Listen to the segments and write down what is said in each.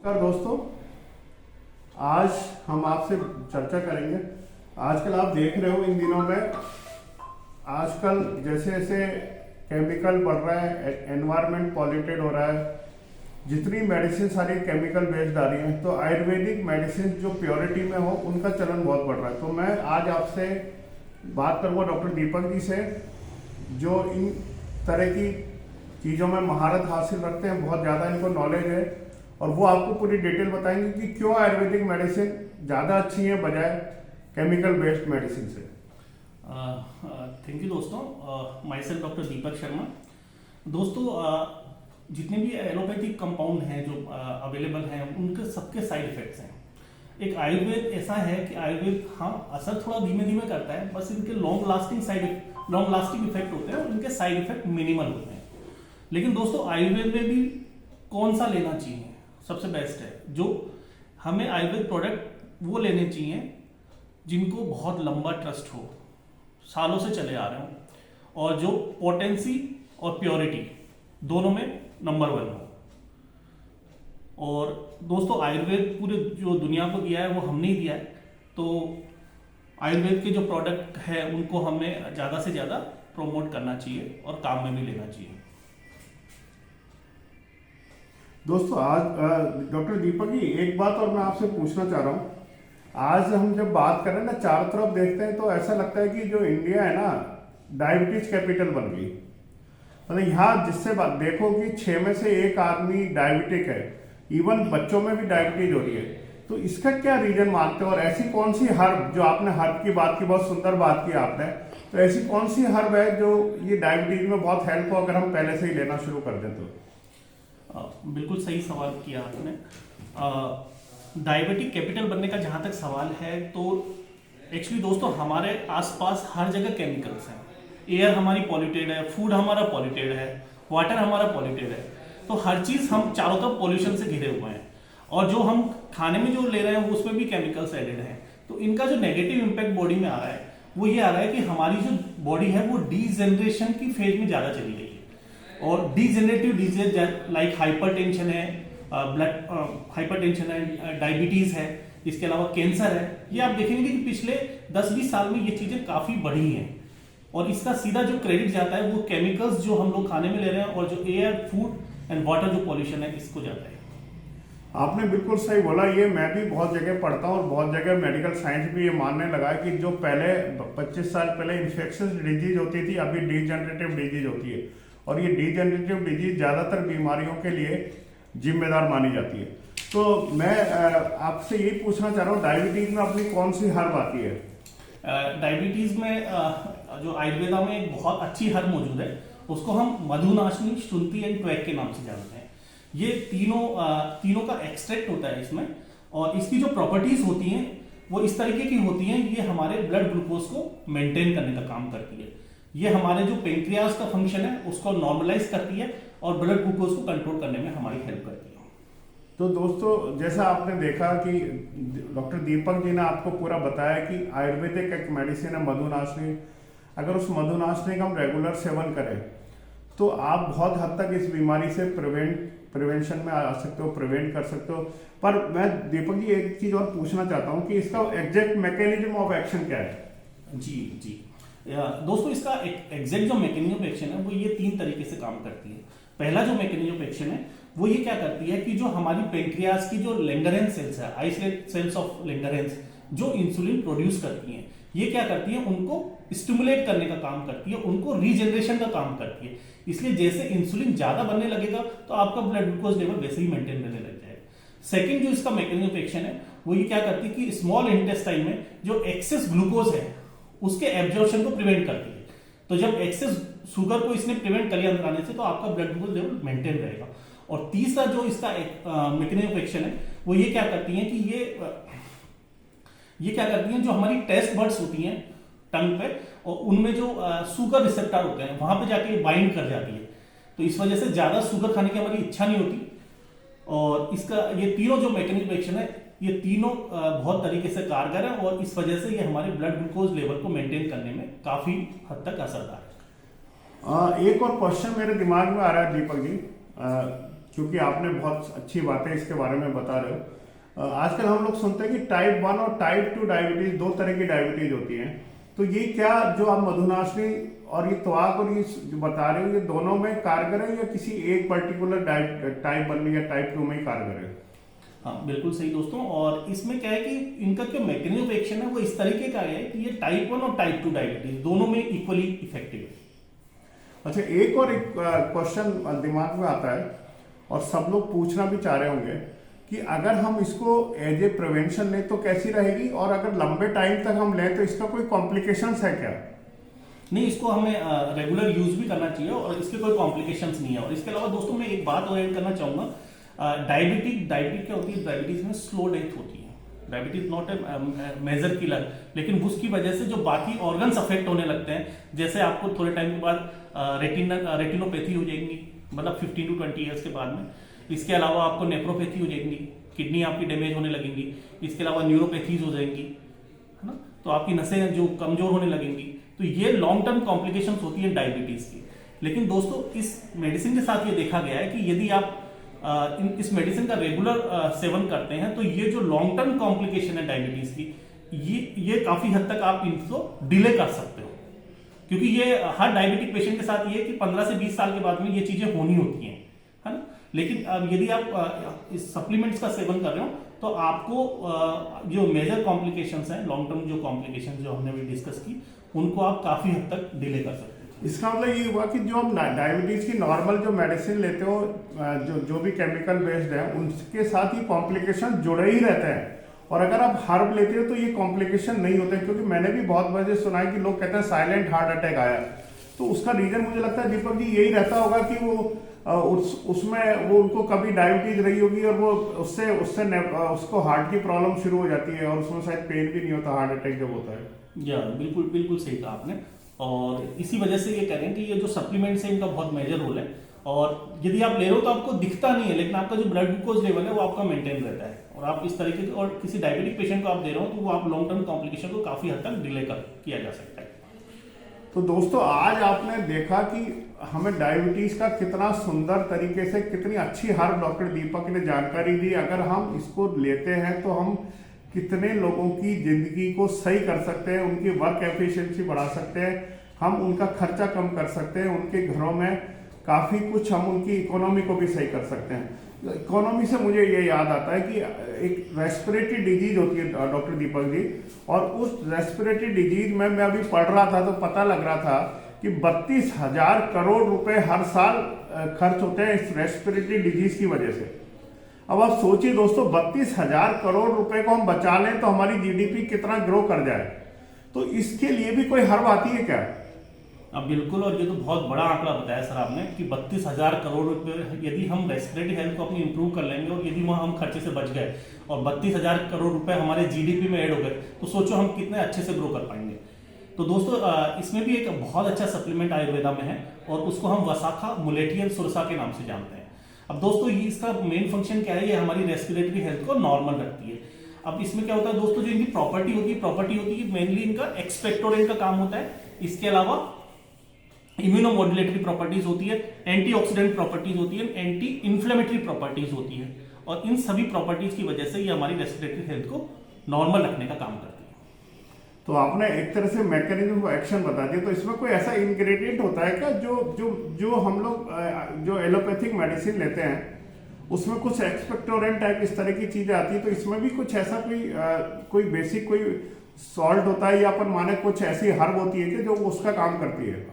नमस्कार दोस्तों, आज हम आपसे चर्चा करेंगे। आजकल आप देख रहे हो इन दिनों में आजकल जैसे जैसे केमिकल बढ़ रहा है, एनवायरनमेंट पॉल्यूटेड हो रहा है, जितनी मेडिसिन सारी केमिकल बेस्ड आ रही हैं, तो आयुर्वेदिक मेडिसिन जो प्योरिटी में हो उनका चलन बहुत बढ़ रहा है। तो मैं आज आपसे बात करूँगा डॉक्टर दीपक जी से, जो इन तरह की चीज़ों में महारत हासिल रखते हैं, बहुत ज़्यादा इनको नॉलेज है और वो आपको पूरी डिटेल बताएंगे कि क्यों आयुर्वेदिक मेडिसिन ज़्यादा अच्छी है बजाय केमिकल बेस्ड मेडिसिन से। थैंक यू दोस्तों। My self doctor Deepak Sharma. दोस्तों, जितने भी एलोपैथिक कंपाउंड हैं जो अवेलेबल हैं, उनके सबके साइड इफेक्ट्स हैं। एक आयुर्वेद ऐसा है कि आयुर्वेद असर थोड़ा धीमे धीमे करता है, बस इनके लॉन्ग लास्टिंग इफेक्ट होते हैं और इनके साइड इफेक्ट मिनिमल होते हैं। लेकिन दोस्तों, आयुर्वेद में भी कौन सा लेना चाहिए सबसे बेस्ट है, जो हमें आयुर्वेद प्रोडक्ट वो लेने चाहिए जिनको बहुत लंबा ट्रस्ट हो, सालों से चले आ रहे हो और जो पोटेंसी और प्योरिटी दोनों में नंबर 1 हो। और दोस्तों, आयुर्वेद पूरे जो दुनिया को दिया है वो हमने ही दिया है, तो आयुर्वेद के जो प्रोडक्ट है उनको हमें ज़्यादा से ज़्यादा प्रोमोट करना चाहिए और काम में भी लेना चाहिए। दोस्तों, आज डॉक्टर दीपक जी, एक बात और मैं आपसे पूछना चाह रहा हूँ। आज हम जब बात करें ना, चारों तरफ देखते हैं तो ऐसा लगता है कि जो इंडिया है ना, डायबिटीज कैपिटल बन गई। मतलब यहाँ जिससे बात देखो कि 6 में से 1 आदमी डायबिटिक है, इवन बच्चों में भी डायबिटीज हो रही है। तो इसका क्या रीजन मानते हो? और ऐसी कौन सी हर्ब, जो आपने हर्ब की बात की, बहुत सुंदर बात की आपने, तो ऐसी कौन सी हर्ब है जो ये डायबिटीज में बहुत हेल्प हो, अगर हम पहले से ही लेना शुरू कर दें तो? बिल्कुल सही सवाल किया आपने। डायबिटिक कैपिटल बनने का जहाँ तक सवाल है, तो एक्चुअली दोस्तों, हमारे आसपास हर जगह केमिकल्स हैं। एयर हमारी पॉल्यूटेड है, फूड हमारा पॉल्यूटेड है, वाटर हमारा पॉल्यूटेड है, तो हर चीज़ हम चारों तरफ पॉल्यूशन से घिरे हुए हैं। और जो हम खाने में जो ले रहे हैं वो उसमें भी केमिकल्स एडेड हैं। तो इनका जो नेगेटिव इम्पैक्ट बॉडी में आ रहा है वो ये आ रहा है कि हमारी जो बॉडी है वो डीजेनरेशन की फेज में ज़्यादा चली गई है। और डीजेनरेटिव डिजीज लाइक हाइपरटेंशन है, ब्लड हाइपरटेंशन है, डायबिटीज है, इसके अलावा कैंसर है। ये आप देखेंगे कि पिछले 10-20 साल में ये चीजें काफी बढ़ी हैं और इसका सीधा जो क्रेडिट जाता है वो केमिकल्स जो हम लोग खाने में ले रहे हैं और जो एयर, फूड एंड वाटर जो पॉल्यूशन है, इसको जाता है। आपने बिल्कुल सही बोला। ये मैं भी बहुत जगह पढ़ता हूँ और बहुत जगह मेडिकल साइंस भी ये मानने लगा है कि जो पहले 25 साल पहले इन्फेक्शस डिजीज होती थी, अभी डीजनरेटिव डिजीज होती है। और ये डीजनरेटिव डिजीज ज़्यादातर बीमारियों के लिए जिम्मेदार मानी जाती है। तो मैं आपसे यही पूछना चाह रहा हूँ, डायबिटीज में अपनी कौन सी हर्ब आती है? डायबिटीज में जो आयुर्वेदा में एक बहुत अच्छी हर्ब मौजूद है, उसको हम मधुनाशनी, शुंठी एंड ट्वैक के नाम से जानते हैं। ये तीनों का एक्सट्रैक्ट होता है इसमें, और इसकी जो प्रॉपर्टीज होती हैं वो इस तरीके की होती हैं, ये हमारे ब्लड ग्लूकोज को मेंटेन करने का काम करती है। ये हमारे जो पेंक्रियाज का फंक्शन है उसको नॉर्मलाइज करती है और ब्लड ग्लूकोज को कंट्रोल करने में हमारी हेल्प करती है। तो दोस्तों, जैसा आपने देखा कि डॉक्टर दीपक जी ने आपको पूरा बताया कि आयुर्वेदिक एक मेडिसिन है मधुनाशनी। अगर उस मधुनाशनी का हम रेगुलर सेवन करें तो आप बहुत हद तक इस बीमारी से प्रिवेंशन में आ सकते हो, प्रिवेंट कर सकते हो। पर मैं दीपक जी एक चीज और पूछना चाहता हूँ कि इसका एग्जैक्ट मैकेनिज्म ऑफ एक्शन क्या है? जी दोस्तों, इसका एग्जैक्ट जो मैकेनिज्म ऑफ एक्शन है वो ये 3 तरीके से काम करती है। पहला जो मैकेनिज्म ऑफ एक्शन है वो ये क्या करती है कि जो हमारी पेंक्रियाज की जो लेंगरेंस सेल्स है, आइसोलेट सेल्स ऑफ लेंगरेंस, जो इंसुलिन प्रोड्यूस करती हैं, ये क्या करती है, उनको स्टिमुलेट करने का काम करती है, उनको रीजनरेशन का काम करती है। इसलिए जैसे इंसुलिन ज्यादा बनने लगेगा तो आपका ब्लड ग्लूकोज लेवल वैसे ही मेंटेन रहने लग जाएगा। सेकेंड जो इसका मैकेनिज्म ऑफ एक्शन है वो ये क्या करती है कि स्मॉल इंटेस्टाइन में जो एक्सेस ग्लूकोज है उसके एब्जॉर्प्शन को प्रिवेंट करती है। तो जब एक्सेस शुगर को इसने प्रिवेंट कर लिया अंदर आने से, तो आपका ब्लड ग्लूकोज लेवल मेंटेन रहेगा। और तीसरा जो इसका मैकेनिज्म ऑफ एक्शन है वो ये क्या करती है कि ये क्या करती हैं, जो हमारी टेस्ट बड्स होती हैं टंग पे, और उनमें जो शुगर रिसेप्टर होते हैं वहां पे जाके बाइंड कर जाती है। तो इस वजह से ज्यादा शुगर खाने की हमारी इच्छा नहीं होती। और इसका ये तीनों जो मैकेनिज्म ऑफ एक्शन है, ये तीनों बहुत तरीके से कारगर है और इस वजह से ये हमारे ब्लड ग्लूकोज लेवल को मेंटेन करने में काफी हद तक असरदार है। एक और क्वेश्चन मेरे दिमाग में आ रहा है दीपक जी, क्योंकि आपने बहुत अच्छी बातें इसके बारे में बता रहे हो। आजकल हम लोग सुनते हैं कि टाइप 1 और टाइप 2 डायबिटीज, दो तरह की डायबिटीज होती हैं। तो ये क्या जो आप मधुनाशनी और ये त्वाक और ये जो बता रहे हो, ये दोनों में कारगर है या किसी एक पर्टिकुलर टाइप 1 या टाइप 2 में ही कारगर है? हाँ बिल्कुल सही दोस्तों। और इसमें क्या है कि इनका जो मैकेनिज्म ऑफ एक्शन है वो इस तरीके का है कि ये टाइप 1 और टाइप 2 डायबिटीज दोनों में इक्वली इफेक्टिव है। अच्छा, एक और एक क्वेश्चन दिमाग में आता है और सब लोग पूछना भी चाह रहे होंगे कि अगर हम इसको एज ए प्रिवेंशन लें तो कैसी रहेगी, और अगर लंबे टाइम तक हम लें तो इसका कोई कॉम्प्लिकेशंस है क्या? नहीं, इसको हमें रेगुलर यूज भी करना चाहिए और इसके कोई कॉम्प्लिकेशंस नहीं है। और इसके अलावा दोस्तों मैं एक बात और ऐड करना चाहूंगा, डायबिटीज क्या होती है, डायबिटीज में स्लो डेथ होती है। Diabetes not a major killer, लेकिन उसकी वजह से जो बाकी ऑर्गन्स अफेक्ट होने लगते हैं, जैसे आपको थोड़े टाइम के बाद रेटिनोपैथी हो जाएगी, मतलब 15 to 20 ईयर्स के बाद में। इसके अलावा आपको नेफ्रोपैथी हो जाएगी, किडनी आपकी डैमेज होने लगेंगी। इसके अलावा न्यूरोपैथीज हो जाएंगी, है ना, तो आपकी नसें जो कमजोर होने लगेंगी। तो ये लॉन्ग टर्म कॉम्प्लिकेशंस होती है डायबिटीज की। लेकिन दोस्तों इस मेडिसिन के साथ ये देखा गया है कि यदि आप इस मेडिसिन का रेगुलर सेवन करते हैं तो ये जो लॉन्ग टर्म कॉम्प्लिकेशन है डायबिटीज की, ये काफी हद तक आप इनको डिले कर सकते हो। क्योंकि ये हर डायबिटिक पेशेंट के साथ ये कि 15 से 20 साल के बाद में ये चीजें होनी होती हैं, है ना। लेकिन यदि आप इस सप्लीमेंट्स का सेवन कर रहे हो तो आपको जो मेजर कॉम्प्लिकेशंस हैं, लॉन्ग टर्म जो कॉम्प्लिकेशंस जो हमने भी डिस्कस की, उनको आप काफी हद तक डिले कर सकते हो। इसका मतलब ये हुआ कि जो हम डायबिटीज की नॉर्मल जो मेडिसिन लेते हो, जो भी केमिकल बेस्ड है, उनके साथ ही कॉम्प्लिकेशन जुड़े ही रहते हैं। और अगर आप हर्ब लेते हो तो ये कॉम्प्लिकेशन नहीं होते। क्योंकि मैंने भी बहुत बार सुना है कि लोग कहते हैं साइलेंट हार्ट अटैक आया, तो उसका रीजन मुझे लगता है दीपक जी यही रहता होगा कि वो उसमें वो उनको कभी डायबिटीज रही होगी और वो उसको हार्ट की प्रॉब्लम शुरू हो जाती है और उसमें शायद पेन भी नहीं होता हार्ट अटैक जब होता है। या बिल्कुल बिल्कुल सही कहा आपने। और इसी वजह से ये कह रहे हैं कि ये जो सप्लीमेंट्स है इनका बहुत मेजर रोल है। और यदि आप ले रहे हो तो आपको दिखता नहीं है, लेकिन आपका जो ब्लड ग्लूकोज लेवल है वो आपका मेंटेन रहता है। और आप इस तरीके के, और किसी डायबिटिक पेशेंट को आप दे रहे हो तो वो आप लॉन्ग टर्म कॉम्प्लिकेशन को काफी हद तक डिले किया जा सकता है। तो दोस्तों आज आपने देखा कि हमें डायबिटीज का कितना सुंदर तरीके से, कितनी अच्छी हर डॉक्टर दीपक ने जानकारी दी। अगर हम इसको लेते हैं तो हम कितने लोगों की जिंदगी को सही कर सकते हैं, उनकी वर्क एफिशिएंसी बढ़ा सकते हैं, हम उनका खर्चा कम कर सकते हैं, उनके घरों में काफ़ी कुछ हम उनकी इकोनॉमी को भी सही कर सकते हैं। इकोनॉमी से मुझे ये याद आता है कि एक रेस्पिरेटरी डिजीज होती है डॉक्टर दीपक जी, और उस रेस्पिरेटरी डिजीज में मैं अभी पढ़ रहा था तो पता लग रहा था कि 32,000 करोड़ रुपए हर साल खर्च होते हैं इस रेस्पिरेटरी डिजीज की वजह से। अब आप सोचिए दोस्तों, 32,000 करोड़ रुपए को हम बचा लें तो हमारी जीडीपी कितना ग्रो कर जाए। तो इसके लिए भी कोई हर्ब आती है क्या? अब बिल्कुल, और ये तो बहुत बड़ा आंकड़ा बताया सर आपने कि 32,000 करोड़ रुपए यदि हम रेस्पिरेटरी हेल्थ को अपनी इंप्रूव कर लेंगे और यदि वहां हम खर्चे से बच गए और 32,000 करोड़ रुपए हमारे जीडीपी में ऐड हो गए, तो सोचो हम कितने अच्छे से ग्रो कर पाएंगे। तो दोस्तों इसमें भी एक बहुत अच्छा सप्लीमेंट आयुर्वेदा में है और उसको हम वसाखा मुलेठी सुरसा के नाम से जानते हैं। अब दोस्तों इसका मेन फंक्शन क्या है, ये हमारी रेस्पिरेटरी हेल्थ को नॉर्मल रखती है। अब इसमें क्या होता है दोस्तों, जो इनकी प्रॉपर्टी होती है मेनली इनका एक्सपेक्टोरेंट का काम होता है। इसके अलावा इम्यूनोमोड्यूलेटरी प्रॉपर्टीज होती है, एंटीऑक्सीडेंट प्रॉपर्टीज होती है, एंटी इंफ्लेमेटरी प्रॉपर्टीज होती है। और इन सभी प्रॉपर्टीज की वजह से ये हमारी रेस्पिरेटरी हेल्थ को नॉर्मल रखने का काम करती है। तो आपने एक तरह से मैकेनिज्म ऑफ एक्शन बता दिया। तो इसमें कोई ऐसा इंग्रेडिएंट होता है क्या जो हम लोग जो एलोपैथिक मेडिसिन लेते हैं उसमें कुछ एक्सपेक्टोरेंट टाइप इस तरह की चीजें आती है, तो इसमें भी कुछ ऐसा कोई बेसिक कोई सॉल्ट होता है या अपन माने कुछ ऐसी हर्ब होती है कि जो उसका काम करती है?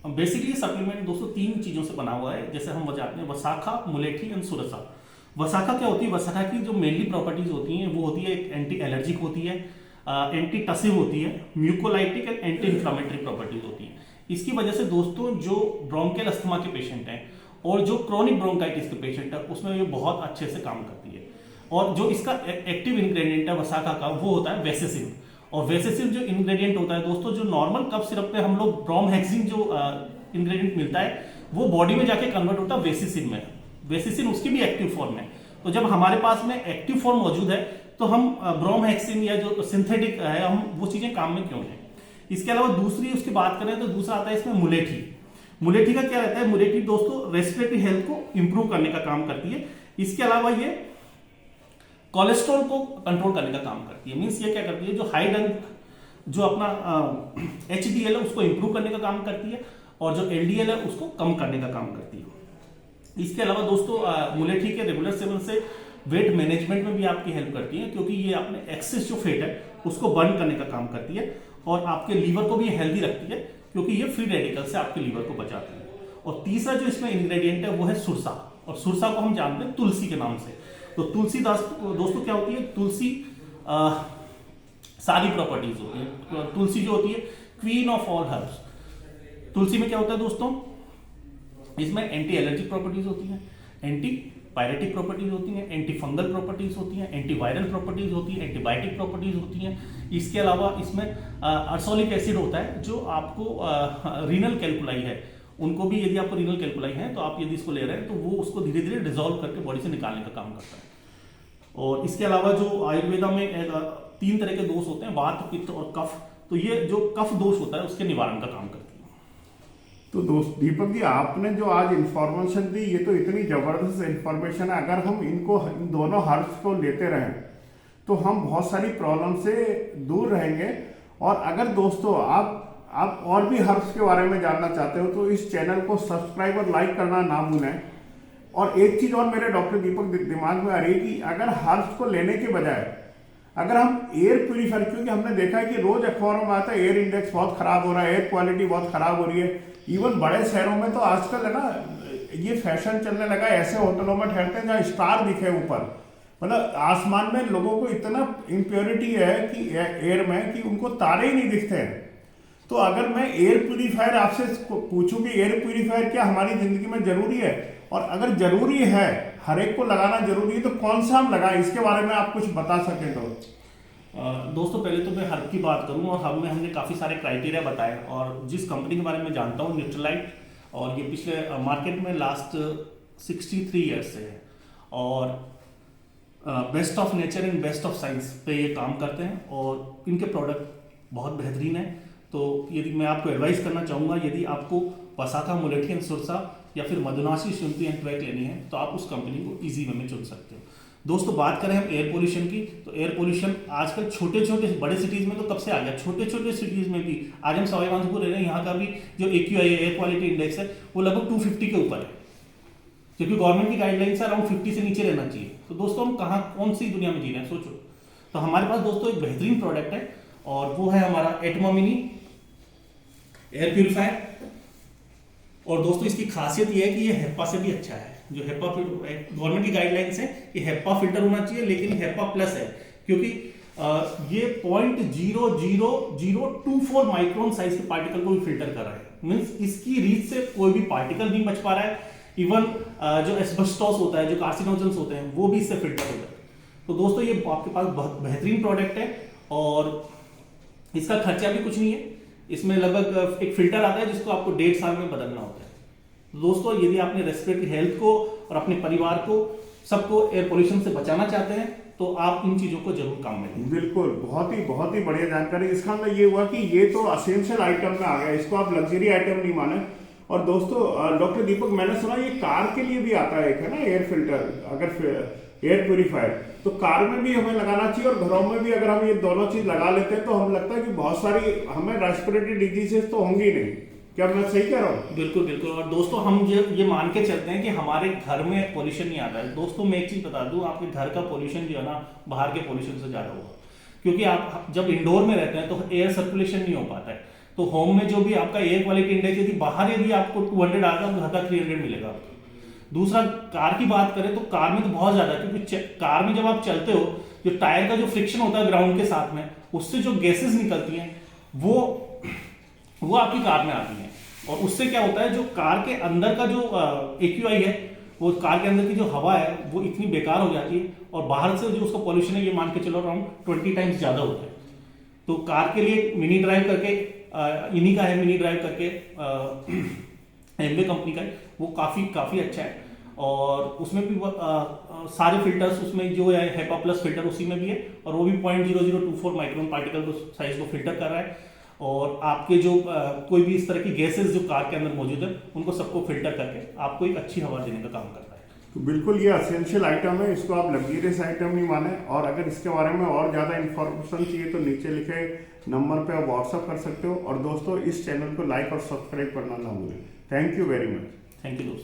बेसिकली सप्लीमेंट दोस्तों 3 चीजों से बना हुआ है, जैसे हम बताते हैं वसाखा, मुलेठी एंड सुरसा। वसाखा क्या होती है, वसाखा की जो मेनली प्रॉपर्टीज होती हैं वो होती है एक एंटी एलर्जिक होती है, एंटी टसिव होती है, mucolytic and anti inflammatory properties होती है। इसकी वजह से दोस्तों जो ब्रोंकियल अस्थमा के पेशेंट हैं और जो क्रोनिक ब्रोंकाइटिस के पेशेंट है उसमें ये बहुत अच्छे से काम करती है। और जो इसका एक्टिव इंग्रेडिएंट है वसाखा का वो होता है वेसेसिन। और वेसेसिन जो इंग्रेडिएंट होता है दोस्तों, जो नॉर्मल कफ सिरप पे हम लोग ब्रोमहेक्सिन जो इंग्रेडिएंट मिलता है वो बॉडी में जाके कन्वर्ट होता है वेसेसिन में। वेसेसिन उसकी भी एक्टिव फॉर्म है। तो जब हमारे पास में एक्टिव फॉर्म मौजूद है तो हम ब्रोमहेक्सिन या जो सिंथेटिक है हम वो चीजें काम में क्यों है। इसके अलावा दूसरी उसकी बात करें तो दूसरा आता है इसमें मुलेठी। मुलेठी का क्या रहता है, मुलेठी दोस्तों रेस्पिरेटरी हेल्थ को इंप्रूव करने का काम करती है। इसके अलावा ये कोलेस्ट्रॉल को कंट्रोल करने का काम करती है। मीन्स ये क्या करती है, जो हाई रंग जो अपना HDL है उसको इंप्रूव करने का काम करती है, और जो LDL है उसको कम करने का काम करती है। इसके अलावा दोस्तों मुलेठी के रेगुलर सेवन से वेट मैनेजमेंट में भी आपकी हेल्प करती है, क्योंकि ये अपने एक्सेस जो फेट है उसको बर्न करने का काम करती है, और आपके लीवर को भी हेल्दी रखती है, क्योंकि ये फ्री रेडिकल से आपके लीवर को बचाती है। और तीसरा जो इसमें इंग्रेडिएंट है वो है सुरसा, और सुरसा को हम जानते हैं तुलसी के नाम से। तो तुलसी दोस्तों क्या होती है, तुलसी सारी प्रॉपर्टीज होती है। तुलसी जो होती है क्वीन ऑफ ऑल हर्ब्स। तुलसी में क्या होता है दोस्तों, इसमें एंटी एलर्जिक प्रॉपर्टीज होती हैं, एंटी पायरेटिक प्रॉपर्टीज होती हैं, एंटी फंगल प्रॉपर्टीज होती हैं, एंटी वायरल प्रॉपर्टीज होती हैं, एंटीबायोटिक प्रॉपर्टीज होती हैं। इसके अलावा इसमें अर्सोलिक एसिड होता है, जो आपको रीनल कैल्कुलाई है उनको भी, यदि आपको रीनल कैल्कुलाई है तो आप यदि इसको ले रहे हैं तो वो उसको धीरे धीरे डिजोल्व करके बॉडी से निकालने का काम करता है। और इसके अलावा जो आयुर्वेदा में 3 तरह के दोष होते हैं, वात, पित्त और कफ, तो ये जो कफ दोष होता है उसके निवारण का काम करती है। तो दोस्त दीपक जी, आपने जो आज इंफॉर्मेशन दी, ये तो इतनी जबरदस्त इंफॉर्मेशन है। अगर हम इन दोनों हर्ब्स को लेते रहें तो हम बहुत सारी प्रॉब्लम से दूर रहेंगे। और अगर दोस्तों आप और भी हर्ब्स के बारे में जानना चाहते हो तो इस चैनल को सब्सक्राइब और लाइक करना ना भूलें। और एक चीज और मेरे डॉक्टर दीपक दिमाग में आ रही है कि अगर हर्ब्स को लेने के बजाय अगर हम एयर प्यूरीफायर, क्योंकि हमने देखा है कि रोज अखबारों में आता है एयर इंडेक्स बहुत खराब हो रहा है, एयर क्वालिटी बहुत खराब हो रही है। इवन बड़े शहरों में तो आजकल है ना ये फैशन चलने लगा, ऐसे होटलों में ठहरते हैं जहाँ स्टार दिखे ऊपर। मतलब आसमान में लोगों को इतना इम्प्योरिटी है कि एयर में कि उनको तारे ही नहीं दिखते हैं। तो अगर मैं एयर प्यूरीफायर आपसे पूछूं कि एयर प्यूरीफायर क्या हमारी जिंदगी में जरूरी है, और अगर जरूरी है, हर एक को लगाना जरूरी है, तो कौन सा हम लगाएं, इसके बारे में आप कुछ बता सकें तो। दोस्तों पहले तो मैं हर्ब की बात करूं, और हर्ब में हमने काफ़ी सारे क्राइटेरिया बताए, और जिस कंपनी के बारे में जानता हूं न्यूट्रलाइट, और ये पिछले मार्केट में लास्ट 63 ईयर्स से है, और best of nature and best of science पे ये काम करते हैं, और इनके प्रोडक्ट बहुत बेहतरीन है। तो यदि मैं आपको एडवाइस करना चाहूँगा, यदि आपको पसाखा, मुलेठी एंड सुरसा या फिर मधुनाशी, शुंठी एंड ट्रैक लेनी है तो आप उस कंपनी को इजी वे में चुन सकते हो। दोस्तों बात करें हम एयर पोल्यूशन की, तो एयर पोल्यूशन आजकल छोटे छोटे बड़े सिटीज में तो कब से आ गया, छोटे छोटे सिटीज में भी आज हम सवाई मानसिंहपुर रह रहे हैं, यहाँ का भी जो AQI एयर क्वालिटी इंडेक्स है वो लगभग 250 के ऊपर है, क्योंकि गवर्नमेंट की गाइडलाइंस है अराउंड 50 से नीचे रहना चाहिए। तो दोस्तों हम कौन सी दुनिया में जी रहे हैं सोचो। तो हमारे पास दोस्तों एक बेहतरीन प्रोडक्ट है, और वो है हमारा एटमा मिनी एयर प्यूरीफायर। और दोस्तों इसकी खासियत ये है कि ये हेप्पा से भी अच्छा है। जो हेप्पा गवर्नमेंट की गाइडलाइंस है कि हेप्पा फिल्टर होना चाहिए, लेकिन हेप्पा प्लस है, क्योंकि ये 0.00024 माइक्रोन साइज के पार्टिकल को भी फिल्टर कर रहा है। मींस इसकी रीच से कोई भी पार्टिकल नहीं बच पा रहा है। इवन जो एस्बेस्टोस होता है, जो कार्सिनोजेंस होते हैं, वो भी इससे फिल्टर होता है। तो दोस्तों ये आपके पास बहुत बेहतरीन प्रोडक्ट है, और इसका खर्चा भी कुछ नहीं है। इसमें लगभग एक फिल्टर आता है जिसको आपको 1.5 साल में बदलना होता है। तो दोस्तों यदि आपने रेस्पिरेटरी हेल्थ को और अपने परिवार को सबको एयर पोल्यूशन से बचाना चाहते हैं तो आप इन चीजों को जरूर काम में लें। बिल्कुल, बहुत ही बढ़िया जानकारी। इसका मतलब ये हुआ कि ये तो असेंशियल आइटम में आ गया, इसको आप लग्जरी आइटम नहीं माने। और दोस्तों डॉक्टर दीपक, मैंने सुना ये कार के लिए भी आता है एक, है ना, एयर फिल्टर, अगर एयर प्यूरीफायर, तो कार में भी हमें लगाना चाहिए, और घरों में भी अगर हम ये दोनों चीज लगा लेते हैं तो हम लगता है कि बहुत सारी हमें रेस्पिरेटरी डिजीजेस तो होंगी नहीं। क्या मैं सही कह रहा हूँ? बिल्कुल बिल्कुल। और दोस्तों हम ये मान के चलते हैं कि हमारे घर में पोल्यूशन नहीं आता है। दोस्तों मैं एक चीज बता दूं, आपके घर का पोल्यूशन जो है ना बाहर के पोल्यूशन से ज्यादा होगा, क्योंकि आप जब इंडोर में रहते हैं तो एयर सर्कुलेशन नहीं हो पाता है। तो होम में जो भी आपका एयर क्वालिटी इंडेक्स, यदि बाहर यदि आपको 200 आता है तो घर का 300 मिलेगा आपको। दूसरा, कार की बात करें तो कार में तो बहुत ज्यादा, क्योंकि कार में जब आप चलते हो, जो टायर का जो फ्रिक्शन होता है ग्राउंड के साथ में, उससे जो गैसेस निकलती हैं वो आपकी कार में आती हैं, और उससे क्या होता है, जो कार के अंदर का जो AQI है, वो कार के अंदर की जो हवा है वो इतनी बेकार हो जाती है, और बाहर से जो उसका पॉल्यूशन है ये मान के चलो अराउंड 20 टाइम्स ज्यादा होता है। तो कार के लिए मिनी ड्राइव करके इन्हीं का है, मिनी ड्राइव करके एमवे कंपनी का है, वो काफी अच्छा है। और उसमें भी सारे फिल्टर्स उसमें जो है हेपा प्लस फिल्टर उसी में भी है, और वो भी 0.0024 माइक्रोन पार्टिकल को साइज को फिल्टर कर रहा है। और आपके जो कोई भी इस तरह की गैसेस जो कार के अंदर मौजूद है उनको सबको फिल्टर करके आपको एक अच्छी हवा देने का काम करता है। तो बिल्कुल ये असेंशियल आइटम है, इसको आप लग्जरियस आइटम नहीं माने। और अगर इसके बारे में और ज़्यादा इन्फॉर्मेशन चाहिए तो नीचे लिखे नंबर पे आप व्हाट्सअप कर सकते हो। और दोस्तों इस चैनल को लाइक और सब्सक्राइब करना ना भूलें। Thank you very much. Thank you दोस्तों।